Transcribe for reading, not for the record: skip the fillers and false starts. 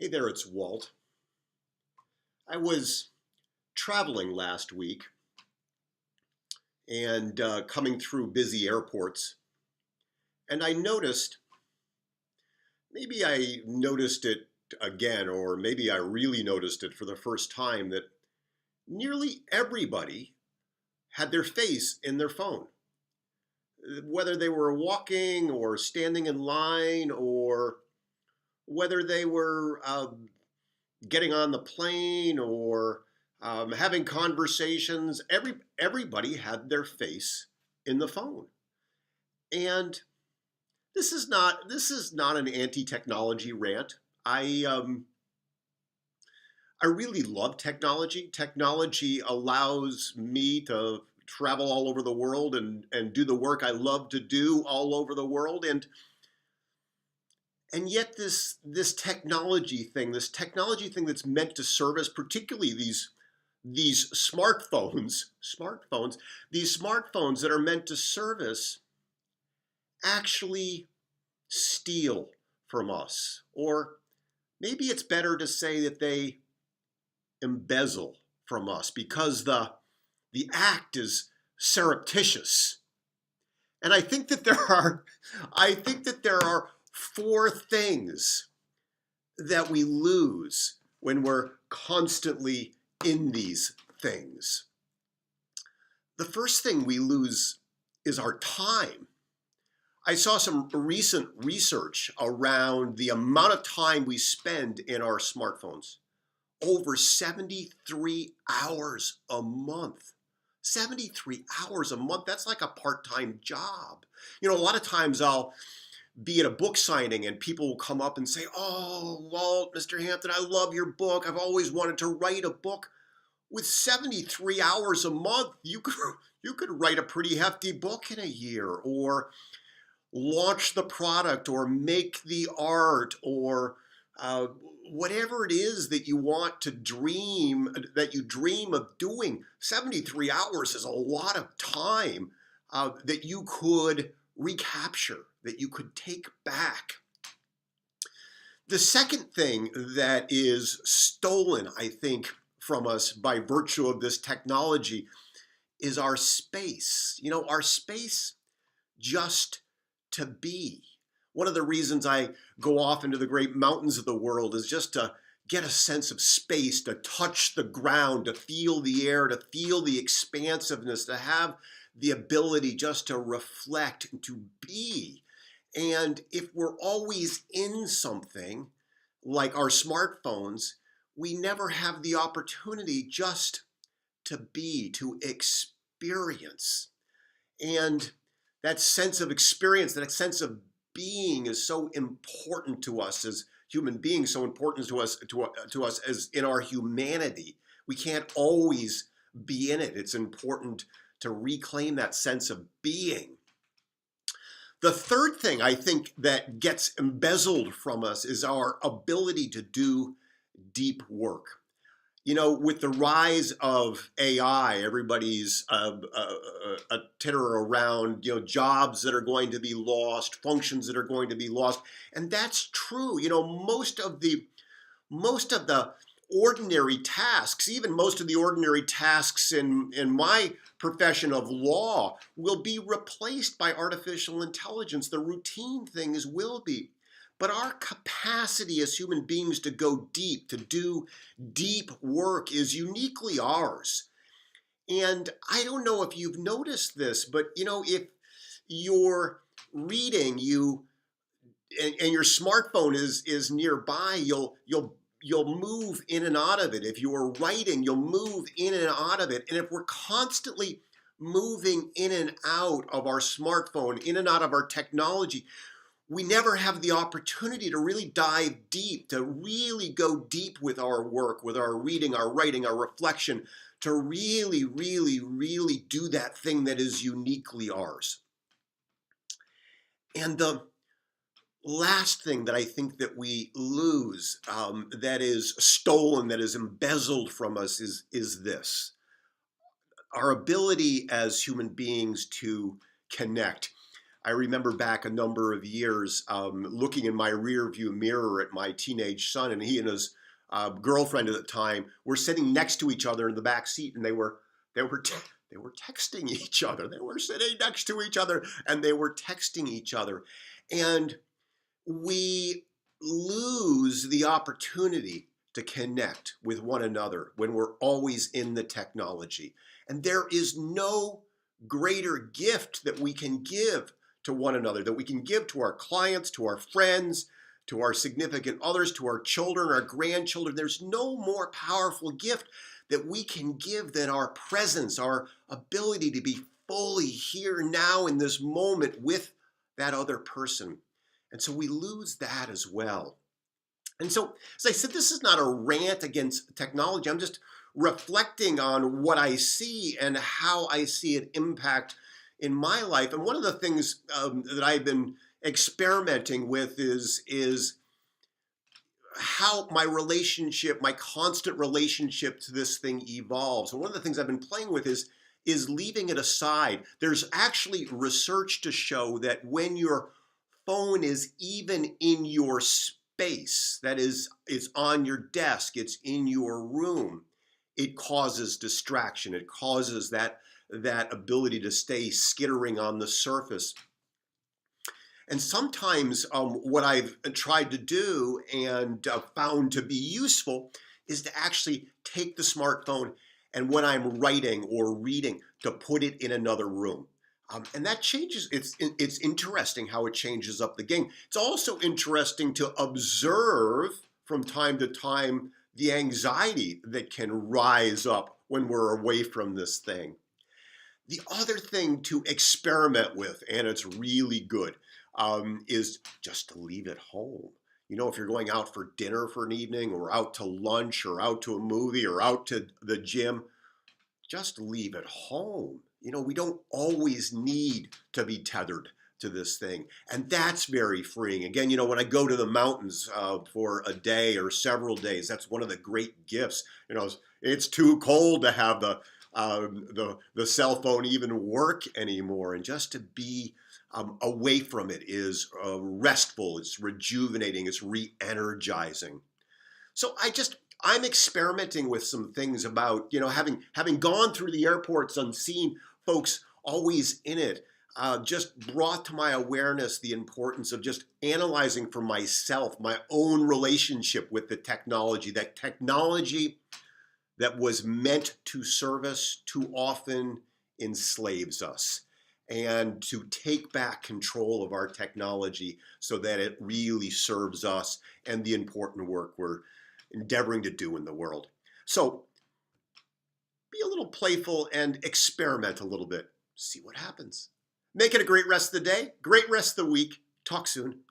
Hey there, it's Walt. I was traveling last week and coming through busy airports, and I noticed, maybe I noticed it again, or maybe I really noticed it for the first time, that nearly everybody had their face in their phone. Whether they were walking or standing in line, or whether they were getting on the plane or having conversations, everybody had their face in the phone. And this is not an anti-technology rant. I really love technology. Technology allows me to travel all over the world and do the work I love to do all over the world. And yet this technology thing that's meant to serve us, particularly these smartphones that are meant to serve us, actually steal from us. Or maybe it's better to say that they embezzle from us, because the act is surreptitious. And I think that there are four things that we lose when we're constantly in these things. The first thing we lose is our time. I saw some recent research around the amount of time we spend in our smartphones. Over 73 hours a month. 73 hours a month, that's like a part-time job. You know, a lot of times I'll be at a book signing and people will come up and say, "Oh, Walt, Mr. Hampton, I love your book. I've always wanted to write a book." With 73 hours a month, you could write a pretty hefty book in a year, or launch the product, or make the art, or whatever it is that you want to dream, that you dream of doing. 73 hours is a lot of time that you could recapture, that you could take back. The second thing that is stolen, I think, from us by virtue of this technology is our space. You know, our space just to be. One of the reasons I go off into the great mountains of the world is just to get a sense of space, to touch the ground, to feel the air, to feel the expansiveness, to have the ability just to reflect and to be. And if we're always in something like our smartphones, we never have the opportunity just to be, to experience. And that sense of experience, that sense of being is so important to us as human beings, so important to us as in our humanity. We can't always be in it. It's important to reclaim that sense of being. The third thing I think that gets embezzled from us is our ability to do deep work. You know, with the rise of AI, everybody's a titter around, you know, jobs that are going to be lost, functions that are going to be lost. And that's true. You know, most of the ordinary tasks, even most of the ordinary tasks in my profession of law, will be replaced by artificial intelligence. The routine things will be. But our capacity as human beings to go deep, to do deep work, is uniquely ours. And I don't know if you've noticed this, but you know, if you're reading, and your smartphone is nearby, you'll move in and out of it. If you're writing, you'll move in and out of it. And if we're constantly moving in and out of our smartphone, in and out of our technology, we never have the opportunity to really dive deep, to really go deep with our work, with our reading, our writing, our reflection, to really, really, really do that thing that is uniquely ours. And the last thing that I think that we lose, that is stolen, that is embezzled from us, is this: our ability as human beings to connect. I remember back a number of years looking in my rear view mirror at my teenage son, and he and his girlfriend at the time were sitting next to each other in the back seat, and they were texting each other. They were sitting next to each other, and they were texting each other. And we lose the opportunity to connect with one another when we're always in the technology. And there is no greater gift that we can give to one another, that we can give to our clients, to our friends, to our significant others, to our children, our grandchildren. There's no more powerful gift that we can give than our presence, our ability to be fully here now in this moment with that other person. And so we lose that as well. And so, as I said, this is not a rant against technology. I'm just reflecting on what I see and how I see it impact in my life. And one of the things that I've been experimenting with is how my relationship, my constant relationship to this thing evolves. And one of the things I've been playing with is leaving it aside. There's actually research to show that when your phone is even in your space, that is, it's on your desk, it's in your room, it causes distraction. It causes that ability to stay skittering on the surface. And sometimes what I've tried to do and found to be useful is to actually take the smartphone and when I'm writing or reading, to put it in another room. And that changes, it's interesting how it changes up the game. It's also interesting to observe from time to time the anxiety that can rise up when we're away from this thing. The other thing to experiment with, and it's really good, is just to leave it home. You know, if you're going out for dinner for an evening or out to lunch or out to a movie or out to the gym, just leave it home. You know, we don't always need to be tethered to this thing. And that's very freeing. Again, you know, when I go to the mountains for a day or several days, that's one of the great gifts. You know, it's too cold to have the cell phone even work anymore. And just to be away from it is restful, it's rejuvenating, it's re-energizing. So I'm experimenting with some things about, you know, having gone through the airports unseen, folks always in it, just brought to my awareness the importance of just analyzing for myself my own relationship with the technology. That technology that was meant to serve us too often enslaves us. And to take back control of our technology so that it really serves us and the important work we're endeavoring to do in the world. So be a little playful and experiment a little bit. See what happens. Make it a great rest of the day, great rest of the week. Talk soon.